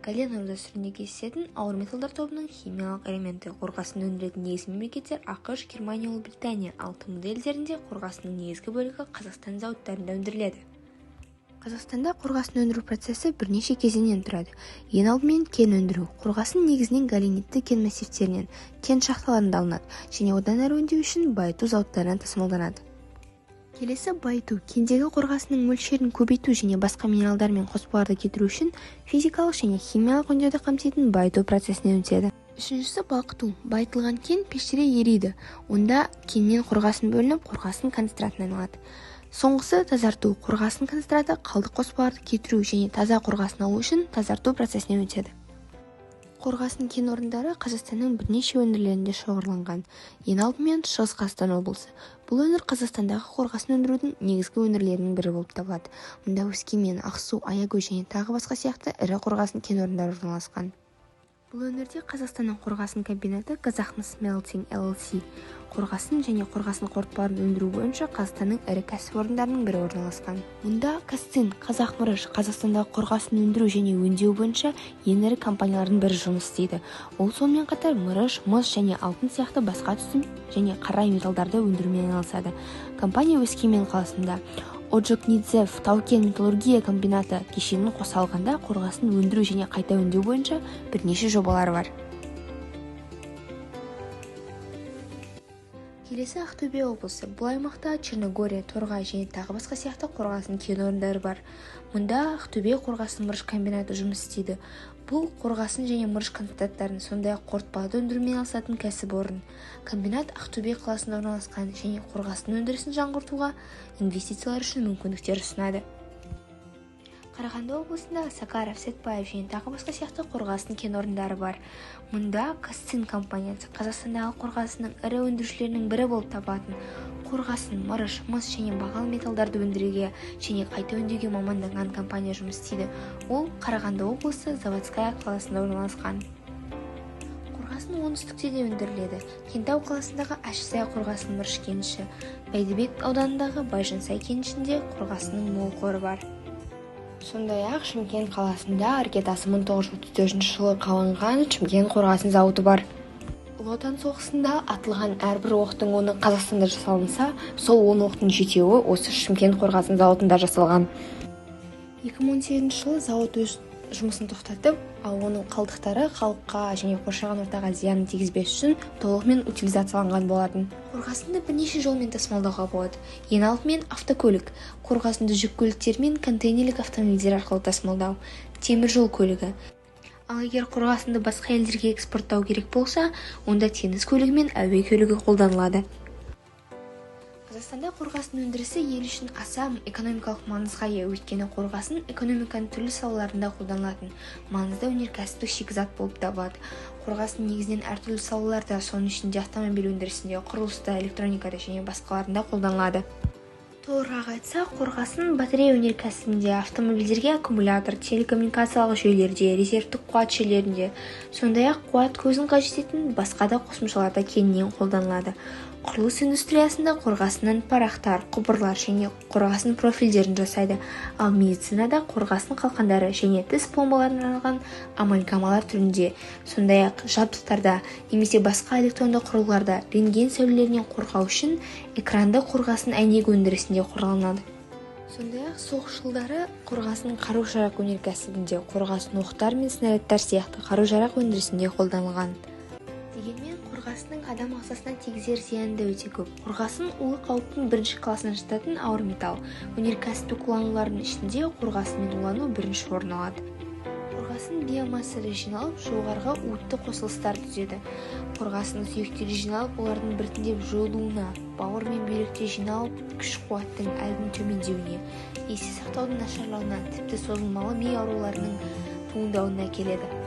гален рудасы түрінде кездесетін ауыр металдар тобының химиялық элементі. Қорғасын өндіретін негізгі мемлекеттер ақш, Германия, Ұлыбритания, ал тмд елдерінде қорғасынның негізгі бөлігі Қазақстан зауыттарында өндіріледі. Қазақстанда қорғасын өндіру процесі бірнеше кезеңнен тұрады. Ең алдымен кен өндіру. Қорғасын негізінен галенитті кен массивтерінен, кен шахталарында алынады және одан әрі өңдеу үшін байыту зауыттарына тасымалданады. Келесі байыту. Кендегі қорғасынның мөлшерін көбейту және басқа минералдар мен қоспаларды кетіру үшін физикалық және химиялық өңдеуді қамтитын байыту процесінен өтеді. Үшіншісі балқыту. Байытылған кен пештерде ериді. Онда кеннен қорғасын бөлініп, қорғасын концентратына айналады. Соңғысы тазарту. Қорғасын концентраты қалдық қоспаларды кетіру және таза қорғасын алу үшін тазарту процесінен өтеді. Қорғасын кен орындары Қазақстанның бірнеше өңірлерінде шоғырланған. Ең алдымен Шығыс Қазақстан облысы. Бұл өңір Қазақстандағы қорғасын өндірудің негізгі өңірлерінің бірі болып табылады. Мұнда Өскемен, Ақсу, Аягөз және тағы басқа сияқты ірі қорғасын кен орындары орналасқан. Бұл өңірде Қазақстанның қорғасын комбинаты Казахмыс Смелтинг LLC қорғасын және қорғасын қорытпаларын өндіру бойынша Қазақстанның ірі кәсіпорындарының бірі орналасқан. Мұнда Казцин, Қазақмырыш Қазақстандағы қорғасын өндіру және өңдеу бойынша ең ірі компаниялардың бірі жұмыс істейді. Ол сонымен қатар мырыш, мыс және алтын сияқты басқа түсім және қара металдарды өндірумен айналысады. Компания Өскемен қаласында Оджокнидзев тау-кен металлургия комбинаты кешенін қоса алғанда қорғасын өндіру және қайта өңдеу бойынша бірнеше жобалар бар. Келесі Ақтөбе облысы. Бұл аймақта Черногория, Торғай және тағы басқа сияқты қорғасын кен орындары бар. Мұнда Ақтөбе қорғасын мырыш комбинаты жұмыс істейді. Бұл қорғасын және мырыш концентраттарын, сондай-ақ қорытпаларды өндірумен айналысатын кәсіпорын. Комбинат Ақтөбе қаласында орналасқан және қорғасын өндірісін жаңғыртуға инвестициялар үшін мүмкіндіктер ұсынады. Қарағанды облысында Сакаров, Сәтбаев және тағы басқа сияқты қорғасын кен орындары бар. Мұнда Казцин компаниясы Қазақстандағы қорғасынның ірі өндірушілерінің бірі болып табылатын. Қорғасын, мырыш, мыс және бағалы металдарды өндіруге және қайта өңдеуге маманданған компания жұмыс істейді. Ол Қарағанды облысы Заводская қаласында орналасқан. Қорғасын оңтүстікте де өндіріледі. Кентау қаласындағы Ащысай қорғасын мырыш кеніші, Бәйдібек ауданындағы Байжансай кенішінде қорғасынның мол қоры бар. Сондай-ақ Шымкент қаласында іргетасы 1934 жылы қаланған Шымкент қорғасын зауыты бар. Ұлы Отан соғысында атылған әрбір оқтың оны Қазақстанда жасалынса, сол 10 оқтың 7-еуі осы Шымкент қорғасын зауытында жасалған. 2018 жылы зауыт өз жұмысын тоқтатып, ал оның қалдықтары халыққа және қоршаған ортаға зиянын тигізбес үшін толығымен утилизацияланған болатын. Қорғасынды бірнеше жолмен тасымалдауға болады. Ең алдымен автокөлік, қорғасынды жүк көліктері мен контейнерлік автомобильдер арқылы тасымалдау, темір жол көлігі. Ал егер қорғасынды басқа елдерге экспорттау керек болса, онда теңіз көлігі мен әуе көлігі қолданылады. Қазақстанда қорғасын өндірісі ел үшін аса экономикалық маңызға ие, өйткені қорғасын экономиканың түрлі салаларында қолданылатын маңызды өнеркәсіптік шикізат болып табылады. Қорғасын негізінен әртүрлі салаларда, соның ішінде автомобиль өндірісінде, құрылыста, электроникада және басқаларында қолданылады. Толығырақ айтсақ, қорғасын батарея өнеркәсібінде, автомобильдерге аккумулятор, телекоммуникациялық жүйелерде, резервтік қуат жүйелерінде, сондай-ақ қуат көзін қажет ететін басқа да қосымшаларда кеңінен қолданылады. Құрылыс индустриясында қорғасыннан парақтар, құбырлар және қорғасын профильдерін жасайды, ал медицинада қорғасын қалқандары және тіс пломбаларына арналған амальгамалар түрінде, сондай-ақ жабдықтарда немесе басқа электронды құрылғыларда рентген сәулелерінен қорғау үшін экранды қорғасын әйнегі өндірісінде қолданылады. Сондай-ақ соғыс жылдары қорғасын қару-жарақ өнеркәсібінде, қорғасын оқтар мен снарядтар сияқты қару-жарақ өндірісінде қолданылған. Дегенмен қорғасынның адам ағзасына тигізер зияны да өте көп. Қорғасын улы қауіптің бірінші класына жататын ауыр металл. Өнеркәсіптік уланулардың ішінде қорғасынмен улану бірінші орын алады. Қорғасын биомассада жиналып, жоғарғы уытты қосылыстар түзеді. Қорғасын сүйектері жиналып, олардың біртіндеп жойылуына, бауыр мен бүйректе жиналып, күш-қуаттың әлдің төмендеуіне, есте сақтаудың нашарлауына, тіпті созылмалы ми ауруларының туындауына келеді.